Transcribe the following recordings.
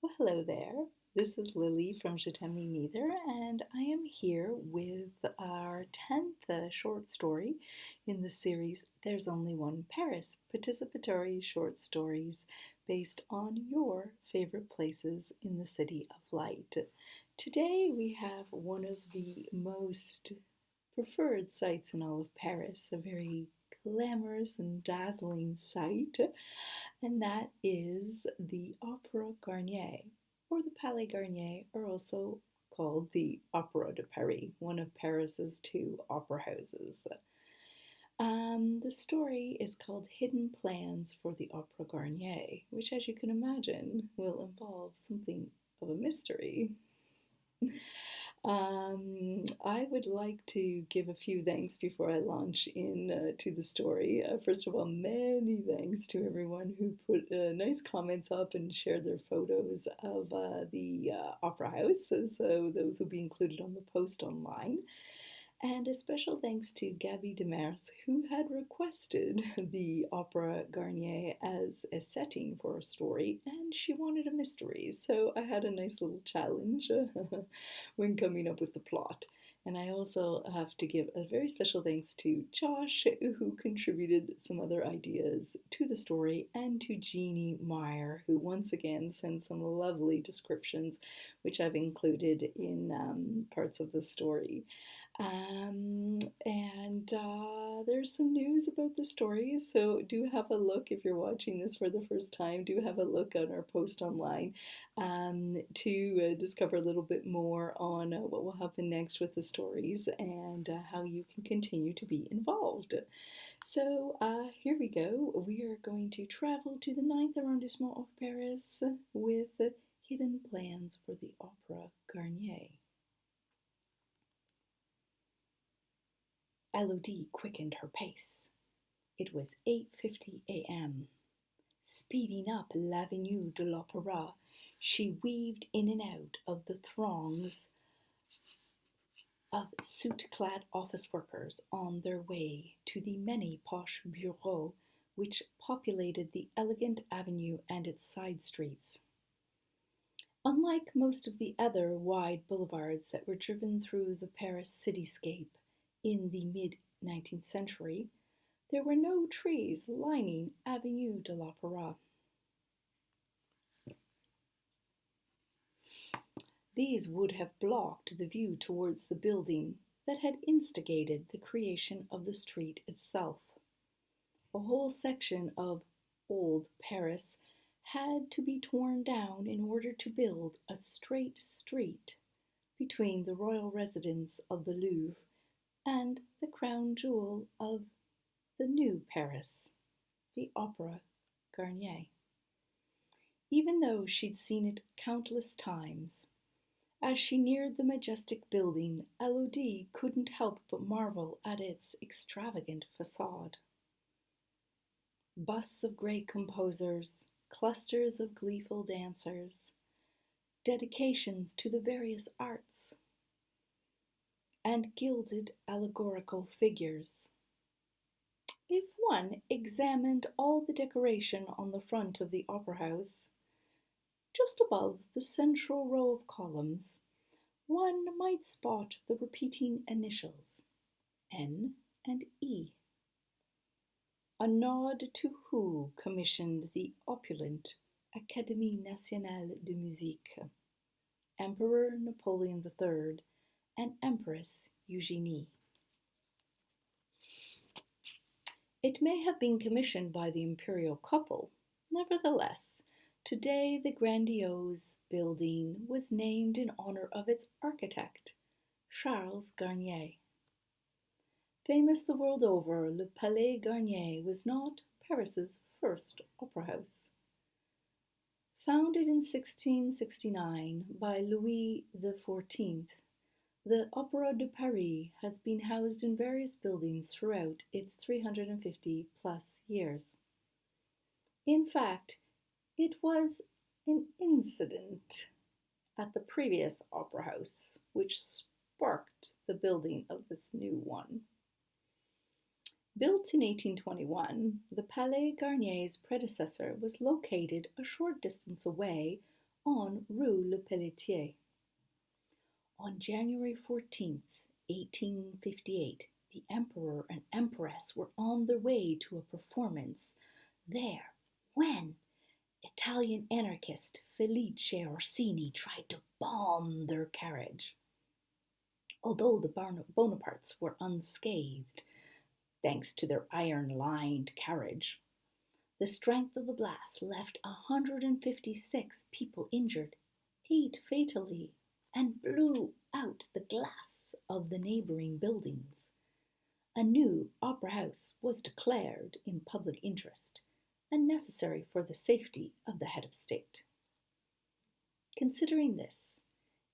Well, hello there. This is Lily from Je t'aime me neither, and I am here with our 10th short story in the series There's Only One Paris, participatory short stories based on your favorite places in the City of Light. Today we have one of the most preferred sights in all of Paris, a very glamorous and dazzling sight, and that is the Opera Garnier, or the Palais Garnier, or also called the Opera de Paris, one of Paris's two opera houses. The story is called Hidden Plans for the Opera Garnier, which, as you can imagine, will involve something of a mystery. I would like to give a few thanks before I launch in to the story. First of all, many thanks to everyone who put nice comments up and shared their photos of the Opera House. So those will be included on the post online. And a special thanks to Gabby Demers, who had requested the Opera Garnier as a setting for a story, and she wanted a mystery. So I had a nice little challenge when coming up with the plot. And I also have to give a very special thanks to Josh, who contributed some other ideas to the story, and to Jeannie Meyer, who once again sent some lovely descriptions, which I've included in parts of the story. There's some news about the story, so do have a look if you're watching this for the first time. Do have a look on our post online to discover a little bit more on what will happen next with the stories and how you can continue to be involved. So here we go. We are going to travel to the 9th arrondissement of Paris with Hidden Plans for the Opera Garnier. Elodie quickened her pace. It was 8:50 a.m. Speeding up l'Avenue de l'Opéra, she weaved in and out of the throngs of suit-clad office workers on their way to the many posh bureaux which populated the elegant avenue and its side streets. Unlike most of the other wide boulevards that were driven through the Paris cityscape in the mid-19th century, there were no trees lining Avenue de l'Opéra. These would have blocked the view towards the building that had instigated the creation of the street itself. A whole section of Old Paris had to be torn down in order to build a straight street between the royal residence of the Louvre and the crown jewel of the new Paris, the Opera Garnier. Even though she'd seen it countless times, as she neared the majestic building, Elodie couldn't help but marvel at its extravagant facade. Busts of great composers, clusters of gleeful dancers, dedications to the various arts, and gilded allegorical figures. If one examined all the decoration on the front of the opera house, just above the central row of columns, one might spot the repeating initials N and E. A nod to who commissioned the opulent Académie Nationale de Musique, Emperor Napoleon III and Empress Eugénie. It may have been commissioned by the imperial couple. Nevertheless, today the grandiose building was named in honor of its architect, Charles Garnier. Famous the world over, Le Palais Garnier was not Paris's first opera house. Founded in 1669 by Louis XIV, the Opera de Paris has been housed in various buildings throughout its 350-plus years. In fact, it was an incident at the previous opera house which sparked the building of this new one. Built in 1821, the Palais Garnier's predecessor was located a short distance away on Rue Le Pelletier. On January 14th, 1858, the Emperor and Empress were on their way to a performance there when Italian anarchist Felice Orsini tried to bomb their carriage. Although the Bonapartes were unscathed, thanks to their iron-lined carriage, the strength of the blast left 156 people injured, 8 fatally, and blew out the glass of the neighboring buildings. A new opera house was declared in public interest and necessary for the safety of the head of state. Considering this,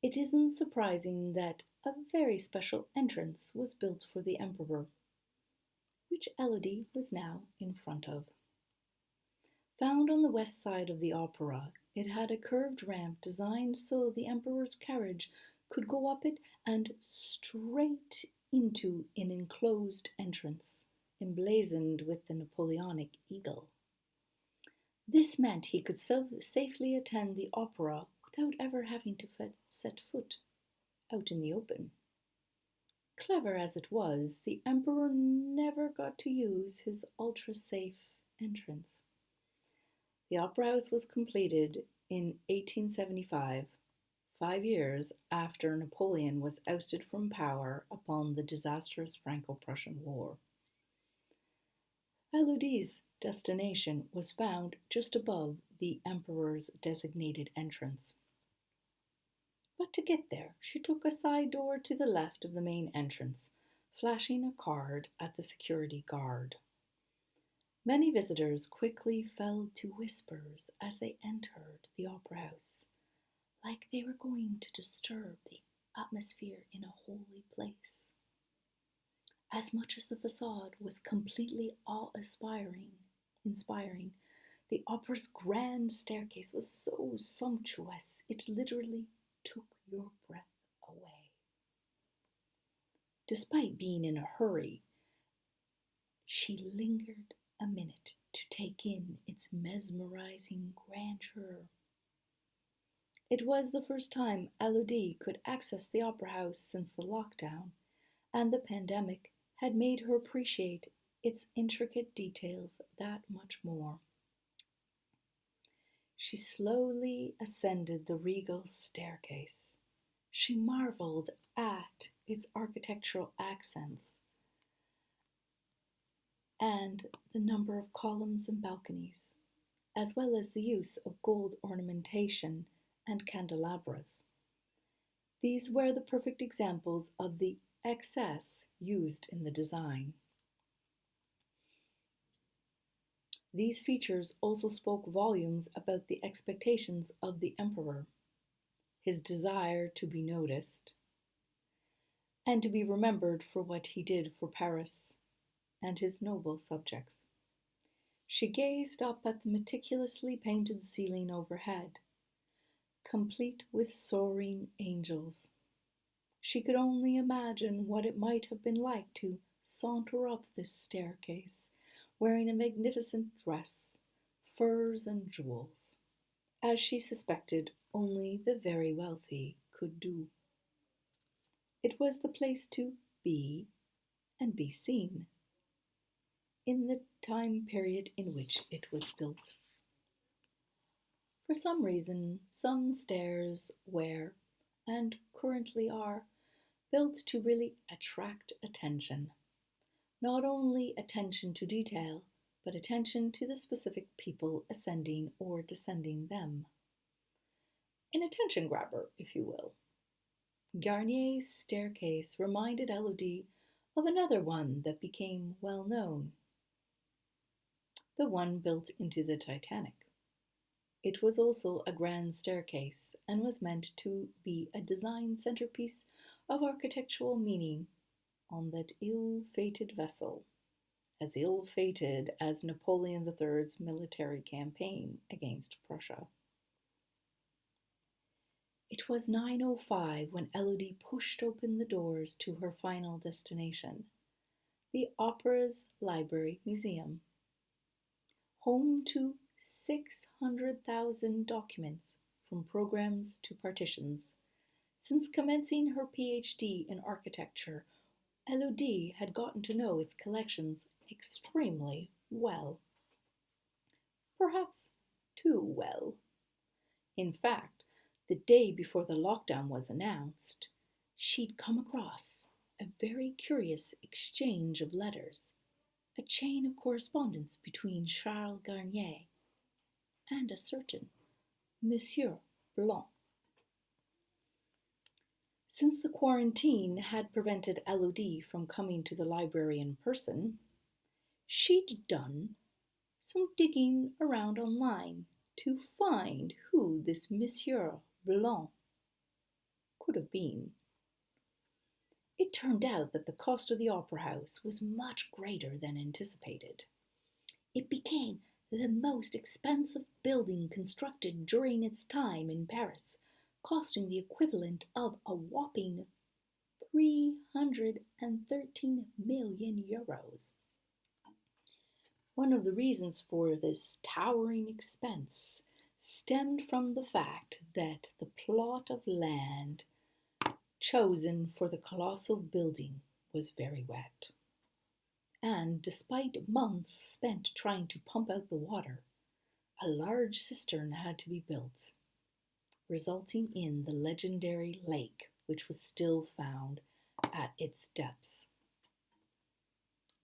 it isn't surprising that a very special entrance was built for the emperor, which Elodie was now in front of. Found on the west side of the opera, it had a curved ramp designed so the emperor's carriage could go up it and straight into an enclosed entrance, emblazoned with the Napoleonic eagle. This meant he could safely attend the opera without ever having to set foot out in the open. Clever as it was, the emperor never got to use his ultra-safe entrance. The opera house was completed in 1875, 5 years after Napoleon was ousted from power upon the disastrous Franco-Prussian War. Elodie's destination was found just above the emperor's designated entrance. But to get there, she took a side door to the left of the main entrance, flashing a card at the security guard. Many visitors quickly fell to whispers as they entered the opera house, like they were going to disturb the atmosphere in a holy place. As much as the facade was completely awe-inspiring, the opera's grand staircase was so sumptuous it literally took your breath away. Despite being in a hurry, she lingered a minute to take in its mesmerizing grandeur. It was the first time Elodie could access the opera house since the lockdown, and the pandemic had made her appreciate its intricate details that much more. She slowly ascended the regal staircase. She marveled at its architectural accents and the number of columns and balconies, as well as the use of gold ornamentation and candelabras. These were the perfect examples of the excess used in the design. These features also spoke volumes about the expectations of the emperor, his desire to be noticed, and to be remembered for what he did for Paris and his noble subjects. She gazed up at the meticulously painted ceiling overhead, complete with soaring angels. She could only imagine what it might have been like to saunter up this staircase, wearing a magnificent dress, furs and jewels, as she suspected only the very wealthy could do. It was the place to be and be seen in the time period in which it was built. For some reason, some stairs were, and currently are, built to really attract attention. Not only attention to detail, but attention to the specific people ascending or descending them. An attention grabber, if you will. Garnier's staircase reminded Elodie of another one that became well known, the one built into the Titanic. It was also a grand staircase and was meant to be a design centerpiece of architectural meaning on that ill-fated vessel, as ill-fated as Napoleon III's military campaign against Prussia. It was 9:05 when Elodie pushed open the doors to her final destination, the opera's library museum, home to 600,000 documents from programs to partitions. Since commencing her PhD in architecture, Elodie had gotten to know its collections extremely well. Perhaps too well. In fact, the day before the lockdown was announced, she'd come across a very curious exchange of letters, a chain of correspondence between Charles Garnier and a certain Monsieur Blanc. Since the quarantine had prevented Elodie from coming to the library in person, she'd done some digging around online to find who this Monsieur Blanc could have been. It turned out that the cost of the opera house was much greater than anticipated. It became the most expensive building constructed during its time in Paris, costing the equivalent of a whopping 313 million euros. One of the reasons for this towering expense stemmed from the fact that the plot of land chosen for the colossal building was very wet. And despite months spent trying to pump out the water, a large cistern had to be built, resulting in the legendary lake, which was still found at its depths.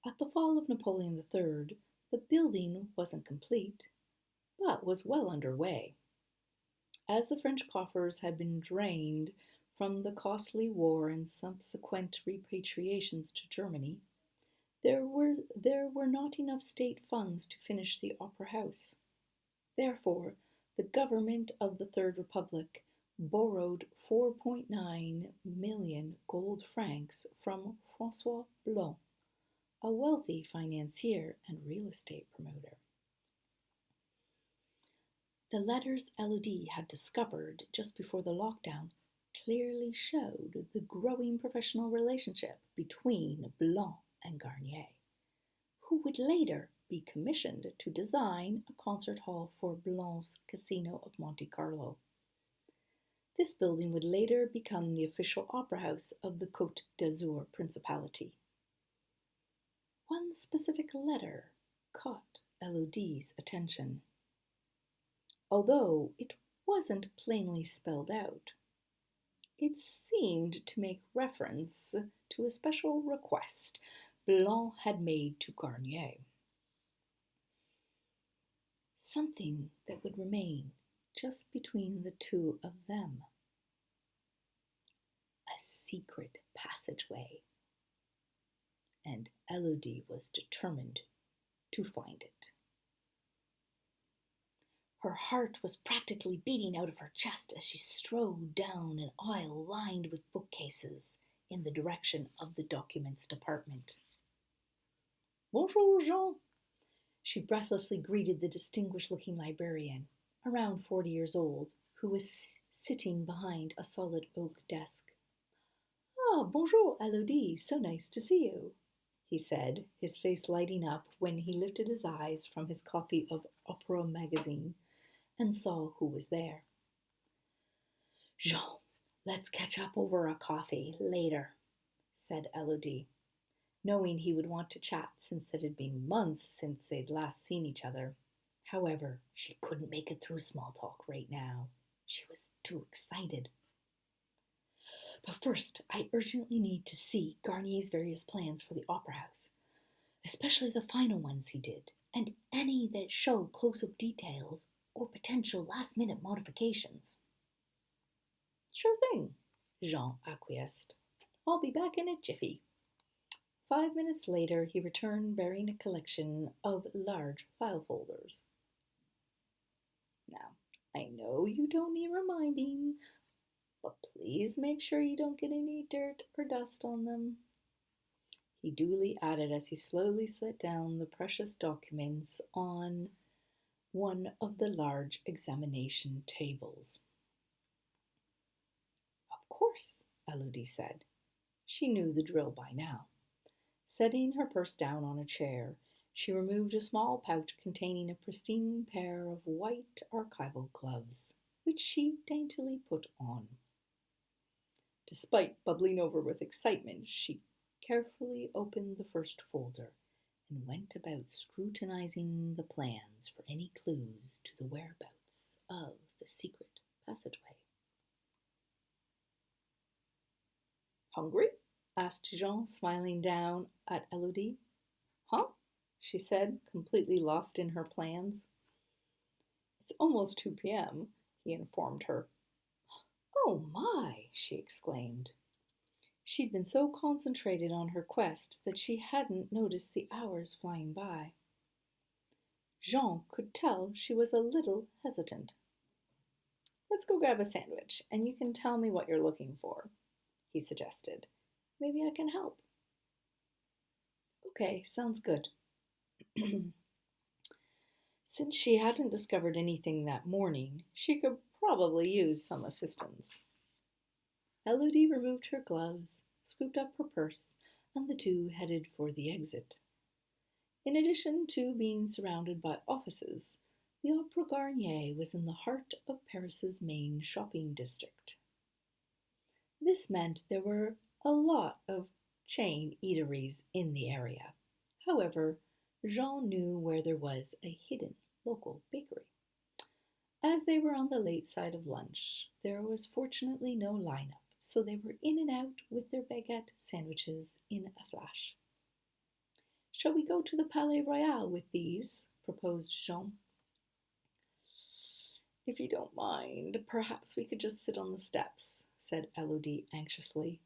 At the fall of Napoleon III, the building wasn't complete, but was well underway. As the French coffers had been drained from the costly war and subsequent repatriations to Germany, there were not enough state funds to finish the opera house. Therefore, the government of the Third Republic borrowed 4.9 million gold francs from François Blanc, a wealthy financier and real estate promoter. The letters Elodie had discovered just before the lockdown clearly showed the growing professional relationship between Blanc and Garnier, who would later be commissioned to design a concert hall for Blanc's Casino of Monte Carlo. This building would later become the official opera house of the Côte d'Azur Principality. One specific letter caught Elodie's attention. Although it wasn't plainly spelled out, it seemed to make reference to a special request Blanc had made to Garnier. Something that would remain just between the two of them. A secret passageway. And Elodie was determined to find it. Her heart was practically beating out of her chest as she strode down an aisle lined with bookcases in the direction of the documents department. Bonjour, Jean. She breathlessly greeted the distinguished-looking librarian, around 40 years old, who was sitting behind a solid oak desk. Ah, bonjour, Elodie. So nice to see you, he said, his face lighting up when he lifted his eyes from his copy of Opera magazine and saw who was there. Jean, let's catch up over a coffee later, said Elodie, knowing he would want to chat since it had been months since they'd last seen each other. However, she couldn't make it through small talk right now. She was too excited. But first, I urgently need to see Garnier's various plans for the opera house, especially the final ones he did, and any that show close-up details or potential last-minute modifications. Sure thing, Jean acquiesced. I'll be back in a jiffy. 5 minutes later, he returned bearing a collection of large file folders. Now, I know you don't need reminding, but please make sure you don't get any dirt or dust on them, he duly added as he slowly set down the precious documents on one of the large examination tables. Of course, Elodie said. She knew the drill by now. Setting her purse down on a chair, she removed a small pouch containing a pristine pair of white archival gloves. which she daintily put on. Despite bubbling over with excitement, she carefully opened the first folder and went about scrutinizing the plans for any clues to the whereabouts of the secret passageway. Hungry? Asked Jean, smiling down at Elodie. Huh? She said, completely lost in her plans. It's almost 2 p.m., he informed her. Oh my, she exclaimed. She'd been so concentrated on her quest that she hadn't noticed the hours flying by. Jean could tell she was a little hesitant. Let's go grab a sandwich, and you can tell me what you're looking for, he suggested. Maybe I can help. Okay, sounds good. Since she hadn't discovered anything that morning, she could probably use some assistance. Elodie removed her gloves, scooped up her purse, and the two headed for the exit. In addition to being surrounded by offices, the Opera Garnier was in the heart of Paris's main shopping district. This meant there were a lot of chain eateries in the area. However, Jean knew where there was a hidden local bakery. As they were on the late side of lunch, there was fortunately no lineup, so they were in and out with their baguette sandwiches in a flash. Shall we go to the Palais Royal with these? Proposed Jean. If you don't mind, perhaps we could just sit on the steps, said Elodie anxiously.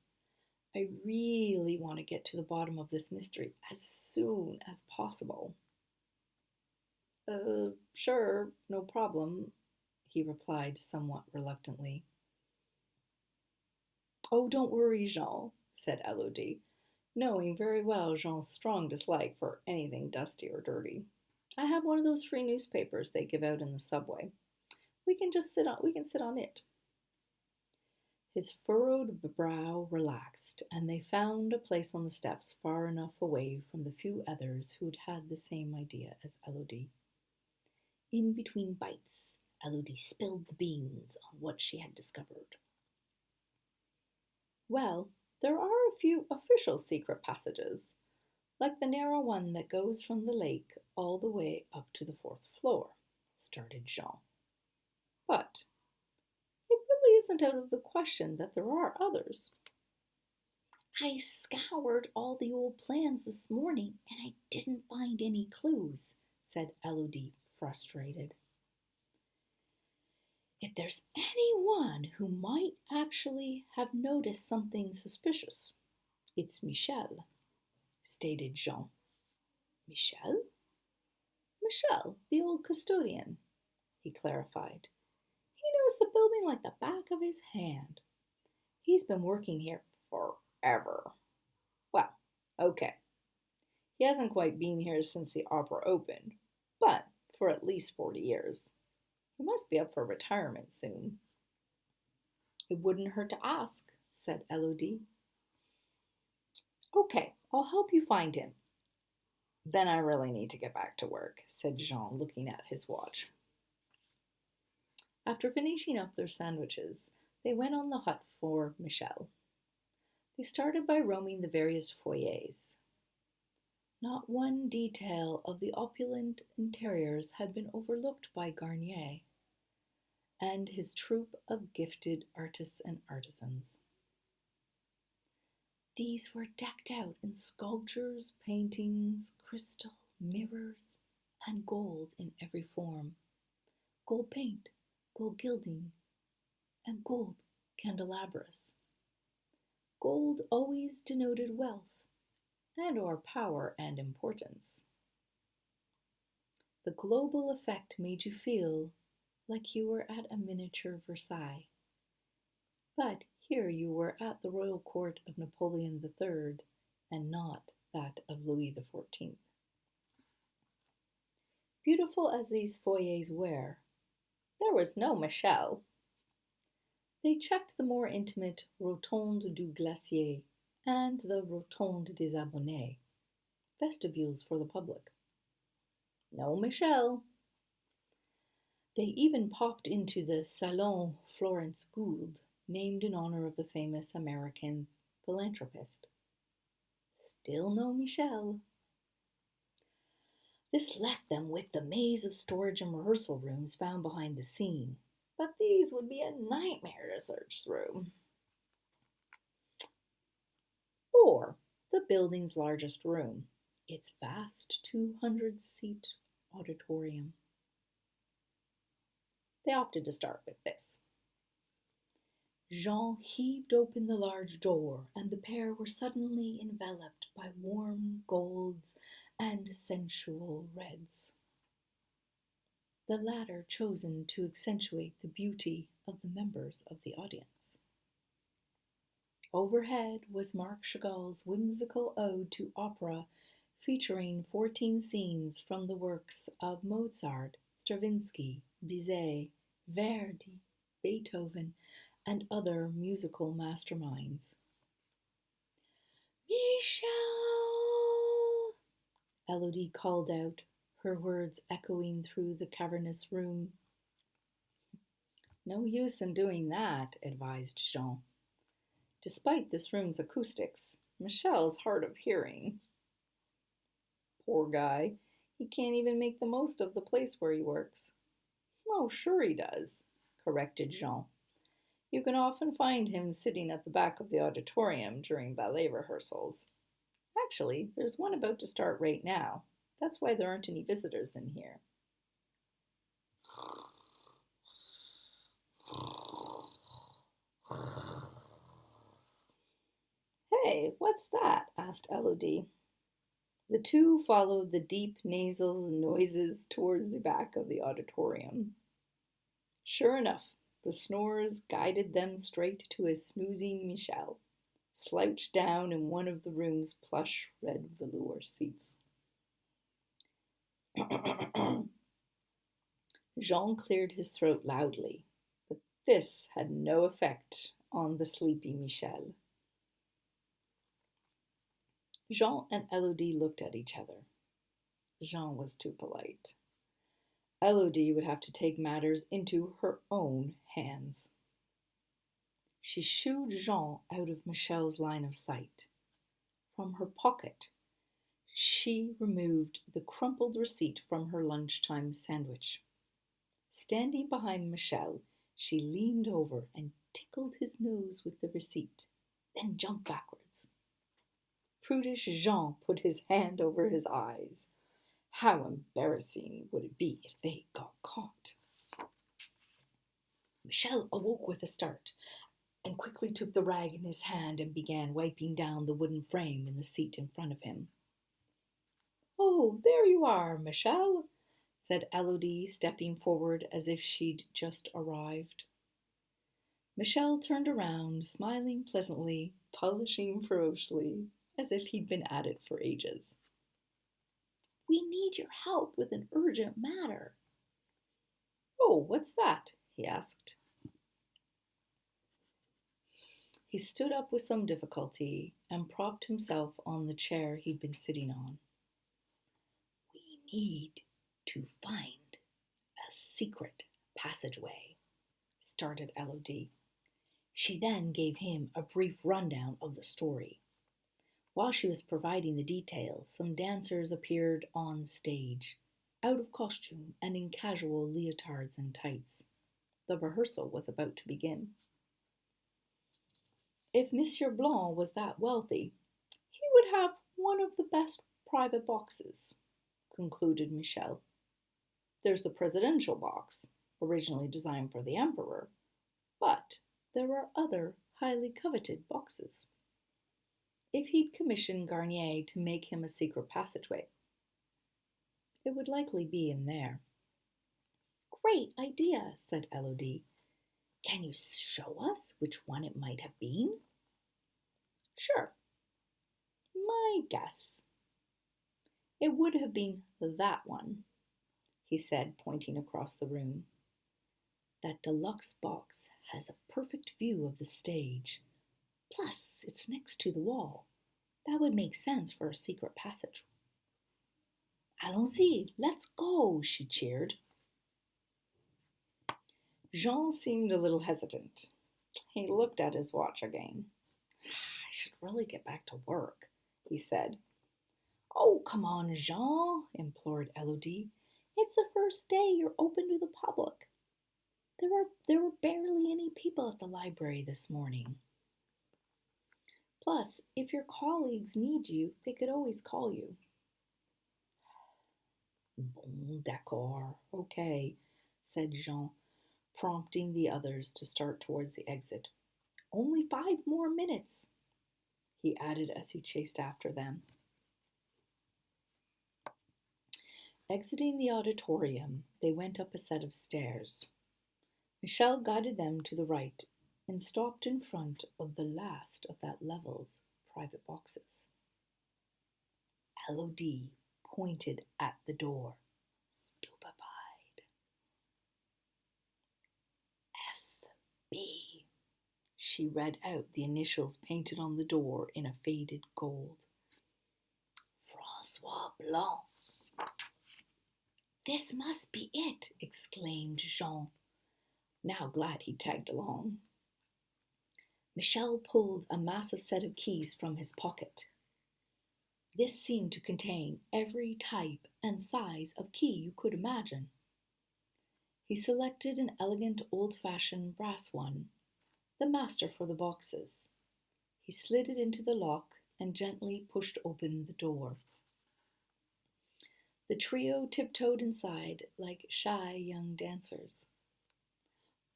I really want to get to the bottom of this mystery as soon as possible. Sure, no problem, he replied somewhat reluctantly. Oh, don't worry, Jean, said Elodie, knowing very well Jean's strong dislike for anything dusty or dirty. I have one of those free newspapers they give out in the subway. We can sit on it. His furrowed brow relaxed, and they found a place on the steps far enough away from the few others who'd had the same idea as Elodie. In between bites, Elodie spilled the beans on what she had discovered. Well, there are a few official secret passages, like the narrow one that goes from the lake all the way up to the 4th floor, started Jean. But it really isn't out of the question that there are others. I scoured all the old plans this morning and I didn't find any clues, said Elodie, frustrated. If there's anyone who might actually have noticed something suspicious, it's Michel, stated Jean. Michel? Michel, the old custodian, he clarified. He knows the building like the back of his hand. He's been working here forever. Well, okay. He hasn't quite been here since the opera opened, but for at least 40 years. He must be up for retirement soon. It wouldn't hurt to ask, said Elodie. Okay, I'll help you find him. Then I really need to get back to work, said Jean, looking at his watch. After finishing up their sandwiches, they went on the hunt for Michel. They started by roaming the various foyers. Not one detail of the opulent interiors had been overlooked by Garnier and his troupe of gifted artists and artisans. These were decked out in sculptures, paintings, crystal, mirrors, and gold in every form. Gold paint, gold gilding, and gold candelabras. Gold always denoted wealth and/or power and importance. The global effect made you feel like you were at a miniature Versailles. But here you were at the royal court of Napoleon III and not that of Louis XIV. Beautiful as these foyers were, there was no Michel. They checked the more intimate Rotonde du Glacier and the Rotonde des Abonnés, vestibules for the public. No Michel. They even popped into the Salon Florence Gould, named in honor of the famous American philanthropist. Still no Michel. This left them with the maze of storage and rehearsal rooms found behind the scene. But these would be a nightmare to search through. Or the building's largest room, its vast 200-seat auditorium. They opted to start with this. Jean heaved open the large door, and the pair were suddenly enveloped by warm golds and sensual reds, the latter chosen to accentuate the beauty of the members of the audience. Overhead was Marc Chagall's whimsical ode to opera, featuring 14 scenes from the works of Mozart, Stravinsky, Bizet, Verdi, Beethoven, and other musical masterminds. Michel! Elodie called out, her words echoing through the cavernous room. No use in doing that, advised Jean. Despite this room's acoustics, Michel's hard of hearing. Poor guy, he can't even make the most of the place where he works. Oh, sure he does, corrected Jean. You can often find him sitting at the back of the auditorium during ballet rehearsals. Actually, there's one about to start right now. That's why there aren't any visitors in here. Hey, what's that? Asked Elodie. The two followed the deep nasal noises towards the back of the auditorium. Sure enough, the snores guided them straight to a snoozing Michel, slouched down in one of the room's plush red velour seats. Jean cleared his throat loudly, but this had no effect on the sleepy Michel. Jean and Elodie looked at each other. Jean was too polite. Elodie would have to take matters into her own hands. She shooed Jean out of Michel's line of sight. From her pocket, she removed the crumpled receipt from her lunchtime sandwich. Standing behind Michel, she leaned over and tickled his nose with the receipt, then jumped backwards. Prudish Jean put his hand over his eyes. How embarrassing would it be if they got caught? Michel awoke with a start and quickly took the rag in his hand and began wiping down the wooden frame in the seat in front of him. Oh, there you are, Michel, said Elodie, stepping forward as if she'd just arrived. Michel turned around, smiling pleasantly, polishing ferociously, as if he'd been at it for ages. We need your help with an urgent matter. Oh, what's that? He asked. He stood up with some difficulty and propped himself on the chair he'd been sitting on. We need to find a secret passageway, started Elodie. She then gave him a brief rundown of the story. While she was providing the details, some dancers appeared on stage, out of costume and in casual leotards and tights. The rehearsal was about to begin. If Monsieur Blanc was that wealthy, he would have one of the best private boxes, concluded Michel. There's the presidential box, originally designed for the emperor, but there are other highly coveted boxes. If he'd commissioned Garnier to make him a secret passageway, it would likely be in there. Great idea, said Elodie. Can you show us which one it might have been? Sure. My guess. It would have been that one, he said, pointing across the room. That deluxe box has a perfect view of the stage. Plus, it's next to the wall. That would make sense for a secret passage. Allons-y, let's go, she cheered. Jean seemed a little hesitant. He looked at his watch again. I should really get back to work, he said. Oh, come on, Jean, implored Elodie. It's the first day you're open to the public. There were barely any people at the library this morning. Plus, if your colleagues need you, they could always call you. Bon, d'accord, okay, said Jean, prompting the others to start towards the exit. Only 5 more minutes, he added as he chased after them. Exiting the auditorium, they went up a set of stairs. Michel guided them to the right and stopped in front of the last of that level's private boxes. Elodie pointed at the door, stupefied. F.B. She read out the initials painted on the door in a faded gold. François Blanc. This must be it, exclaimed Jean, now glad he tagged along. Michel pulled a massive set of keys from his pocket. This seemed to contain every type and size of key you could imagine. He selected an elegant old-fashioned brass one, the master for the boxes. He slid it into the lock and gently pushed open the door. The trio tiptoed inside like shy young dancers.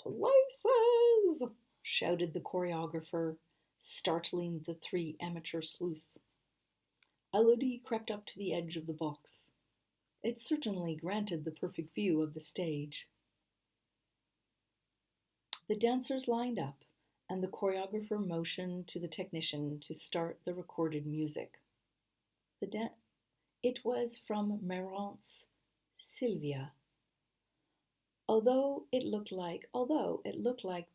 Places! Shouted the choreographer, startling the 3 amateur sleuths. Elodie crept up to the edge of the box. It certainly granted the perfect view of the stage. The dancers lined up, and the choreographer motioned to the technician to start the recorded music. It was from Marant's Sylvia. Although it looked like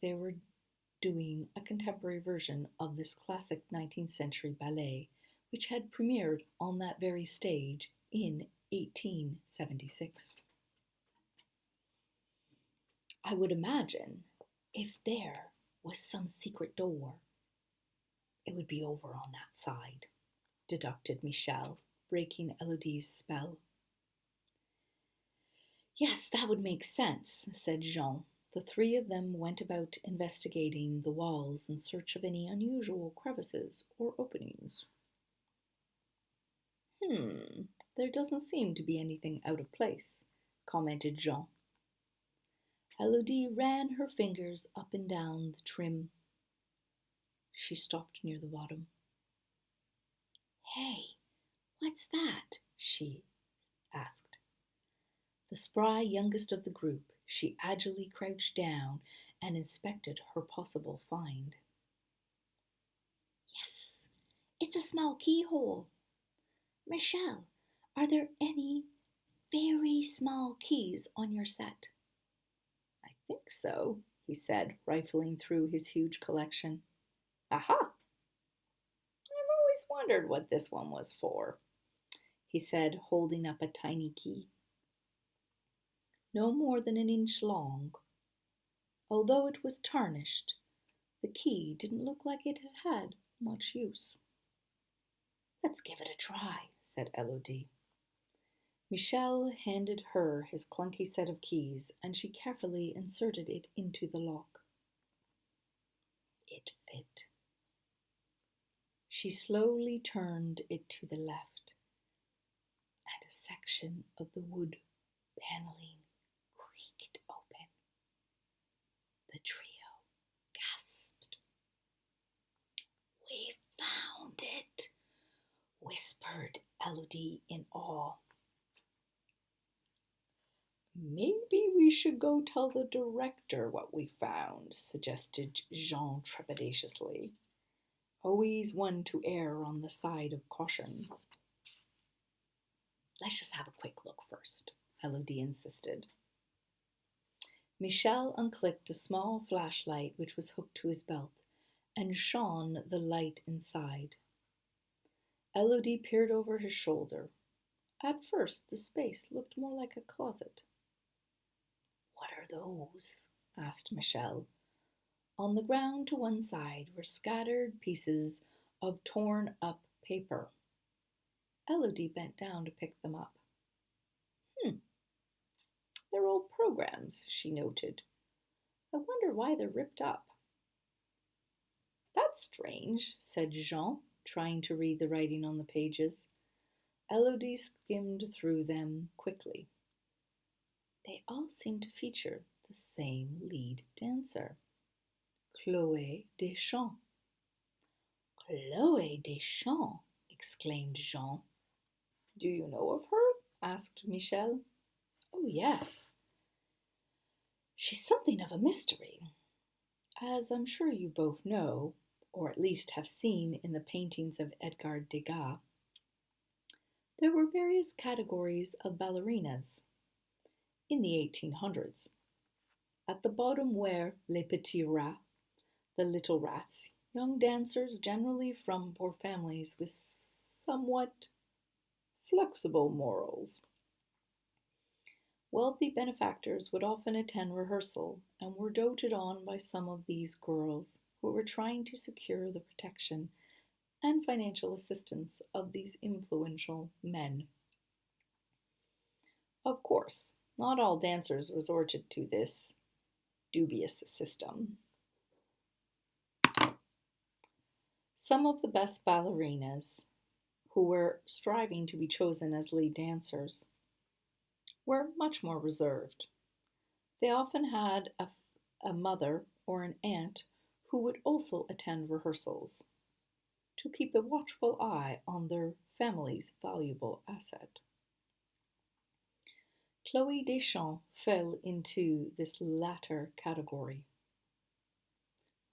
they were doing a contemporary version of this classic 19th century ballet, which had premiered on that very stage in 1876. I would imagine if there was some secret door, it would be over on that side, deducted Michel, breaking Elodie's spell. Yes, that would make sense, said Jean. The 3 of them went about investigating the walls in search of any unusual crevices or openings. There doesn't seem to be anything out of place, commented Jean. Elodie ran her fingers up and down the trim. She stopped near the bottom. Hey, what's that? She asked. The spry youngest of the group, she agilely crouched down and inspected her possible find. Yes, it's a small keyhole. Michel, are there any very small keys on your set? I think so, he said, rifling through his huge collection. Aha! I've always wondered what this one was for, he said, holding up a tiny key. No more than an inch long. Although it was tarnished, the key didn't look like it had had much use. Let's give it a try, said Elodie. Michel handed her his clunky set of keys, and she carefully inserted it into the lock. It fit. She slowly turned it to the left, and a section of the wood paneling creaked open. The trio gasped. We found it, whispered Elodie in awe. Maybe we should go tell the director what we found, suggested Jean trepidatiously. Always one to err on the side of caution. Let's just have a quick look first, Elodie insisted. Michel unclicked a small flashlight which was hooked to his belt and shone the light inside. Elodie peered over his shoulder. At first, the space looked more like a closet. What are those? asked Michel. On the ground to one side were scattered pieces of torn up paper. Elodie bent down to pick them up. They're old programs, she noted. I wonder why they're ripped up. That's strange, said Jean, trying to read the writing on the pages. Elodie skimmed through them quickly. They all seem to feature the same lead dancer, Chloé Deschamps. Chloé Deschamps, exclaimed Jean. Do you know of her? Asked Michel. Oh, yes. She's something of a mystery. As I'm sure you both know, or at least have seen in the paintings of Edgar Degas, there were various categories of ballerinas in the 1800s. At the bottom were les petits rats, the little rats, young dancers generally from poor families with somewhat flexible morals. Wealthy benefactors would often attend rehearsal and were doted on by some of these girls who were trying to secure the protection and financial assistance of these influential men. Of course, not all dancers resorted to this dubious system. Some of the best ballerinas, who were striving to be chosen as lead dancers, were much more reserved. They often had a mother or an aunt who would also attend rehearsals to keep a watchful eye on their family's valuable asset. Chloé Deschamps fell into this latter category.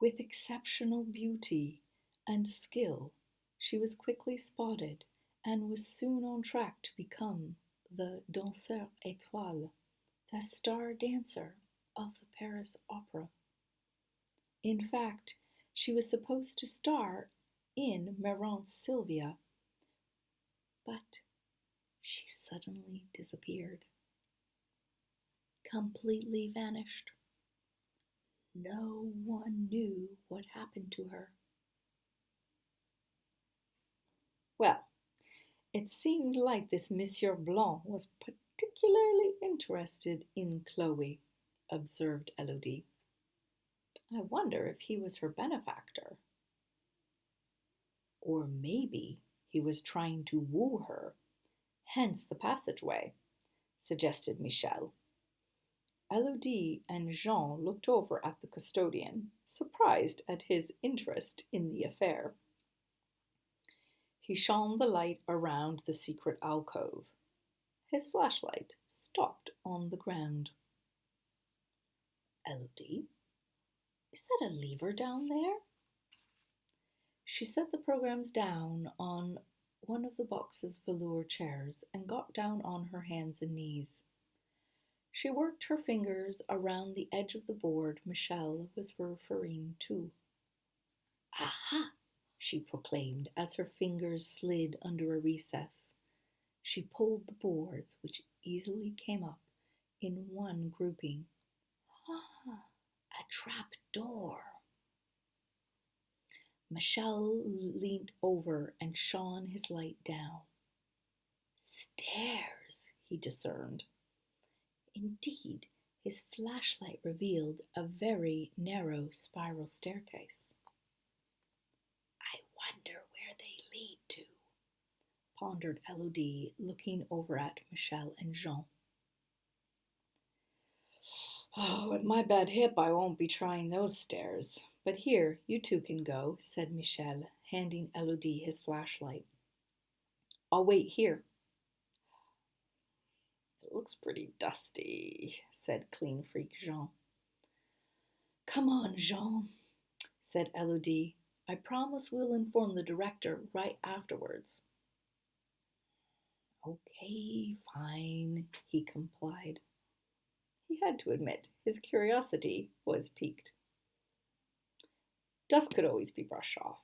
With exceptional beauty and skill, she was quickly spotted and was soon on track to become the danseur étoile, the star dancer of the Paris Opera. In fact, she was supposed to star in Marant's Sylvia, but she suddenly disappeared. Completely vanished. No one knew what happened to her. Well, it seemed like this Monsieur Blanc was particularly interested in Chloe, observed Elodie. I wonder if he was her benefactor. Or maybe he was trying to woo her, hence the passageway, suggested Michel. Elodie and Jean looked over at the custodian, surprised at his interest in the affair. He shone the light around the secret alcove. His flashlight stopped on the ground. Elodie, is that a lever down there? She set the programs down on one of the box's velour chairs and got down on her hands and knees. She worked her fingers around the edge of the board Michel was referring to. Aha! She proclaimed as her fingers slid under a recess. She pulled the boards, which easily came up in one grouping. Ah, a trap door. Michel leaned over and shone his light down. Stairs, he discerned. Indeed, his flashlight revealed a very narrow spiral staircase. I wonder where they lead to, pondered Elodie, looking over at Michel and Jean. Oh, with my bad hip, I won't be trying those stairs. But here, you two can go, said Michel, handing Elodie his flashlight. I'll wait here. It looks pretty dusty, said clean freak Jean. Come on, Jean, said Elodie. I promise we'll inform the director right afterwards. Okay, fine, he complied. He had to admit his curiosity was piqued. Dust could always be brushed off.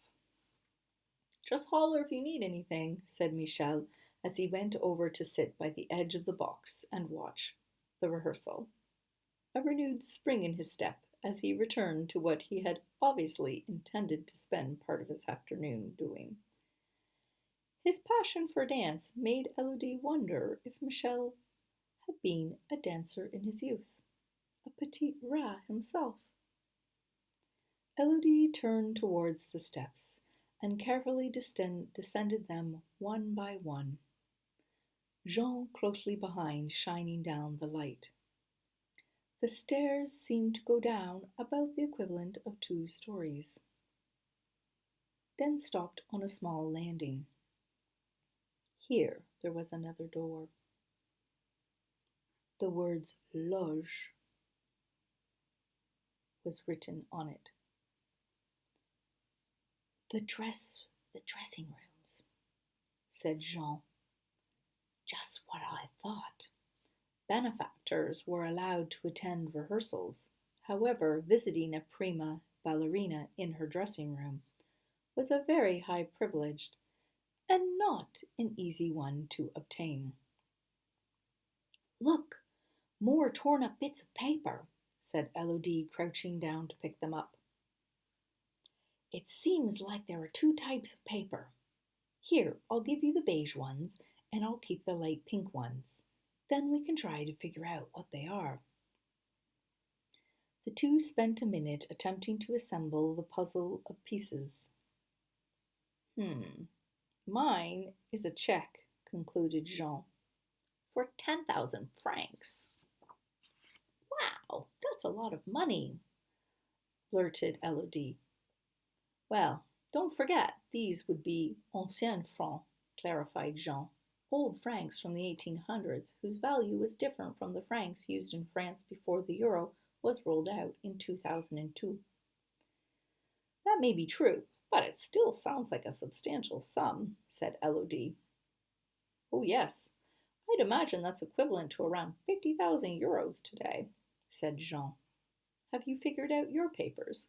Just holler if you need anything, said Michel as he went over to sit by the edge of the box and watch the rehearsal. a renewed spring in his step as he returned to what he had obviously intended to spend part of his afternoon doing. His passion for dance made Elodie wonder if Michel had been a dancer in his youth, a petit rat himself. Elodie turned towards the steps and carefully descended them one by one, Jean closely behind, shining down the light. The stairs seemed to go down about the equivalent of 2 stories, then stopped on a small landing. Here there was another door. The words loge was written on it. The dressing rooms, said Jean. Just what I thought. Benefactors were allowed to attend rehearsals. However, visiting a prima ballerina in her dressing room was a very high privilege and not an easy one to obtain. Look, more torn up bits of paper, said Elodie, crouching down to pick them up. It seems like there are 2 types of paper. Here, I'll give you the beige ones, and I'll keep the light pink ones. Then we can try to figure out what they are. The 2 spent a minute attempting to assemble the puzzle of pieces. Mine is a check, concluded Jean, for 10,000 francs. Wow, that's a lot of money, blurted Elodie. Well, don't forget, these would be anciens francs, clarified Jean, old francs from the 1800s, whose value was different from the francs used in France before the euro was rolled out in 2002. That may be true, but it still sounds like a substantial sum, said Elodie. Oh yes, I'd imagine that's equivalent to around 50,000 euros today, said Jean. Have you figured out your papers?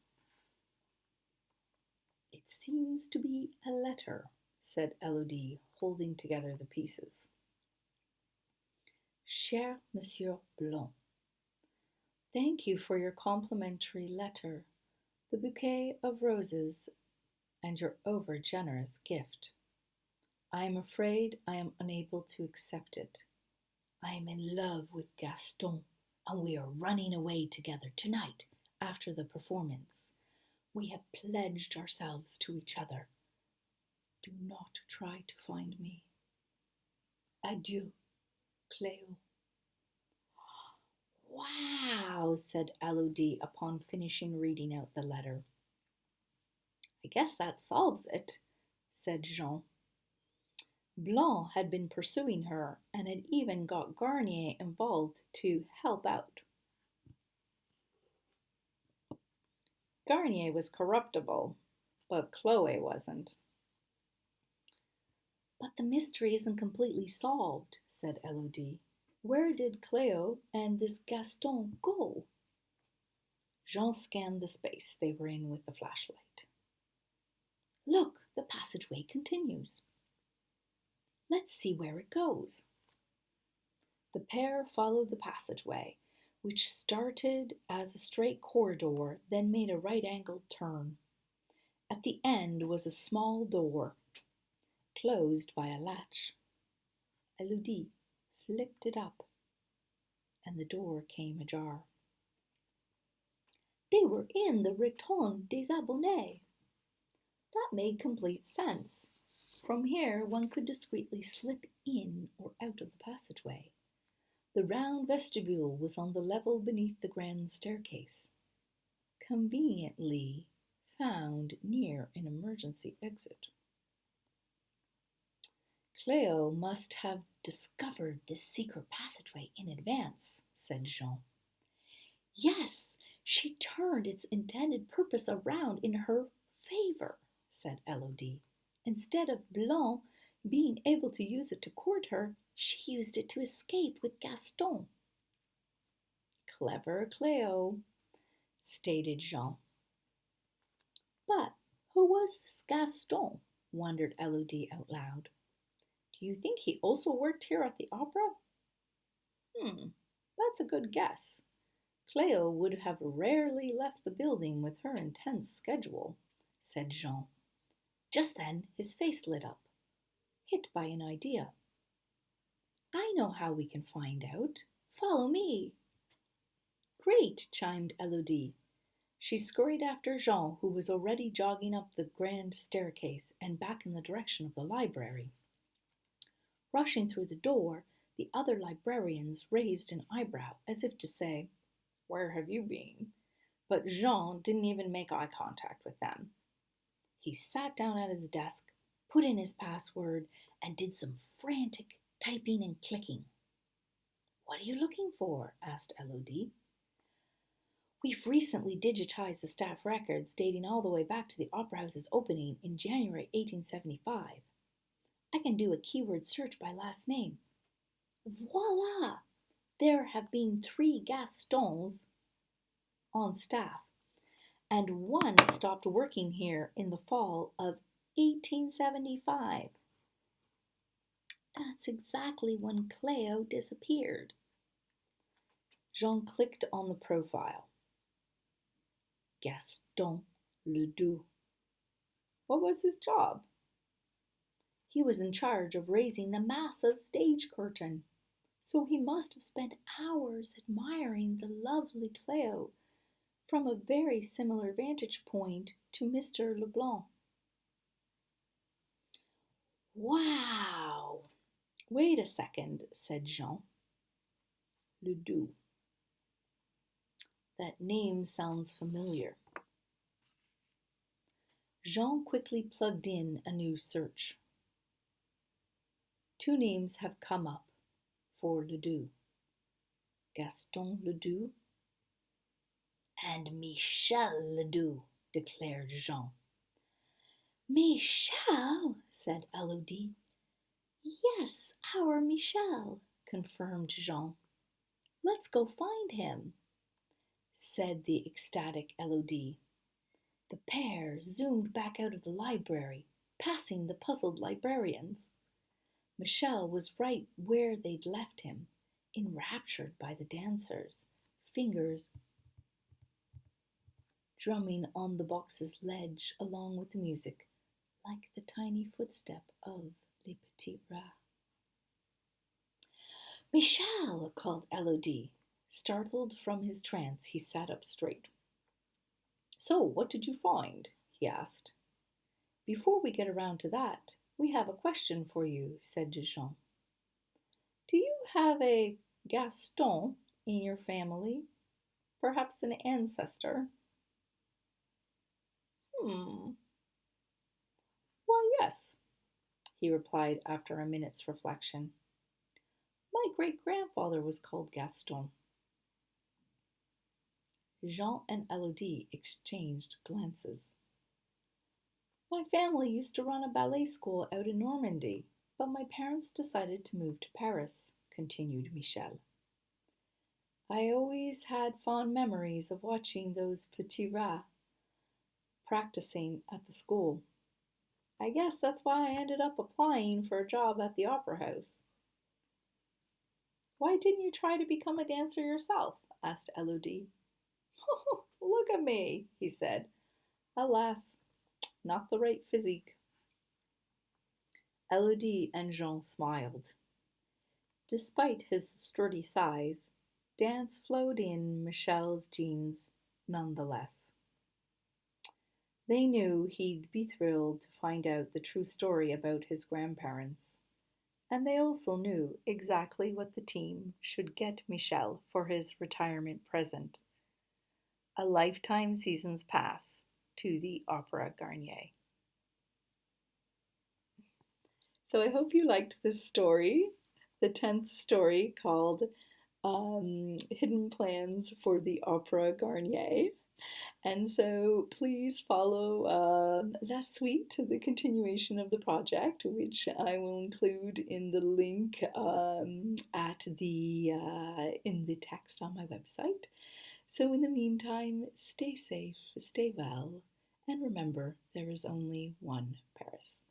It seems to be a letter, said Elodie, holding together the pieces. Cher Monsieur Blanc, thank you for your complimentary letter, the bouquet of roses, and your over-generous gift. I am afraid I am unable to accept it. I am in love with Gaston, and we are running away together tonight after the performance. We have pledged ourselves to each other. Do not try to find me. Adieu, Cléo. Wow, said Elodie upon finishing reading out the letter. I guess that solves it, said Jean. Blanc had been pursuing her and had even got Garnier involved to help out. Garnier was corruptible, but Chloe wasn't. But the mystery isn't completely solved, said Elodie. Where did Cléo and this Gaston go? Jean scanned the space they were in with the flashlight. Look, the passageway continues. Let's see where it goes. The pair followed the passageway, which started as a straight corridor, then made a right-angled turn. At the end was a small door, closed by a latch. Elodie flipped it up, and the door came ajar. They were in the Rotond des Abonnés. That made complete sense. From here, one could discreetly slip in or out of the passageway. The round vestibule was on the level beneath the grand staircase, conveniently found near an emergency exit. Cléo must have discovered this secret passageway in advance, said Jean. Yes, she turned its intended purpose around in her favor, said Elodie. Instead of Blanc being able to use it to court her, she used it to escape with Gaston. Clever Cléo, stated Jean. But who was this Gaston? Wondered Elodie out loud. Do you think he also worked here at the opera? That's a good guess. Cleo would have rarely left the building with her intense schedule, said Jean. Just then his face lit up, hit by an idea. I know how we can find out. Follow me. Great, chimed Elodie. She scurried after Jean, who was already jogging up the grand staircase and back in the direction of the library. Rushing through the door, the other librarians raised an eyebrow as if to say, Where have you been? But Jean didn't even make eye contact with them. He sat down at his desk, put in his password, and did some frantic typing and clicking. What are you looking for? Asked Elodie. We've recently digitized the staff records dating all the way back to the Opera House's opening in January 1875. I can do a keyword search by last name. Voila! There have been 3 Gastons on staff, and one stopped working here in the fall of 1875. That's exactly when Cleo disappeared. Jean clicked on the profile. Gaston Ledoux. What was his job? He was in charge of raising the massive stage curtain, so he must have spent hours admiring the lovely Cleo from a very similar vantage point to Mr. Leblanc. Wow! Wait a second, said Jean. Ledoux. That name sounds familiar. Jean quickly plugged in a new search. 2 names have come up for Ledoux. Gaston Ledoux and Michel Ledoux, declared Jean. Michel, said Elodie. Yes, our Michel, confirmed Jean. Let's go find him, said the ecstatic Elodie. The pair zoomed back out of the library, passing the puzzled librarians. Michel was right where they'd left him, enraptured by the dancers, fingers drumming on the box's ledge along with the music, like the tiny footstep of Les Petits Rats. Michel, called Elodie. Startled from his trance, he sat up straight. So, what did you find? He asked. Before we get around to that, we have a question for you, said Jean. Do you have a Gaston in your family? Perhaps an ancestor? Why, yes, he replied after a minute's reflection. My great-grandfather was called Gaston. Jean and Elodie exchanged glances. My family used to run a ballet school out in Normandy, but my parents decided to move to Paris, continued Michel. I always had fond memories of watching those petits rats practicing at the school. I guess that's why I ended up applying for a job at the Opera House. Why didn't you try to become a dancer yourself? Asked Elodie. Oh, look at me, he said. Alas, not the right physique. Elodie and Jean smiled. Despite his sturdy size, dance flowed in Michel's genes nonetheless. They knew he'd be thrilled to find out the true story about his grandparents, and they also knew exactly what the team should get Michel for his retirement present: a lifetime season's pass to the Opera Garnier. So I hope you liked this story, the 10th story called Hidden Plans for the Opera Garnier. And so please follow La Suite, the continuation of the project, which I will include in the link in the text on my website. So in the meantime, stay safe, stay well, and remember, there is only one Paris.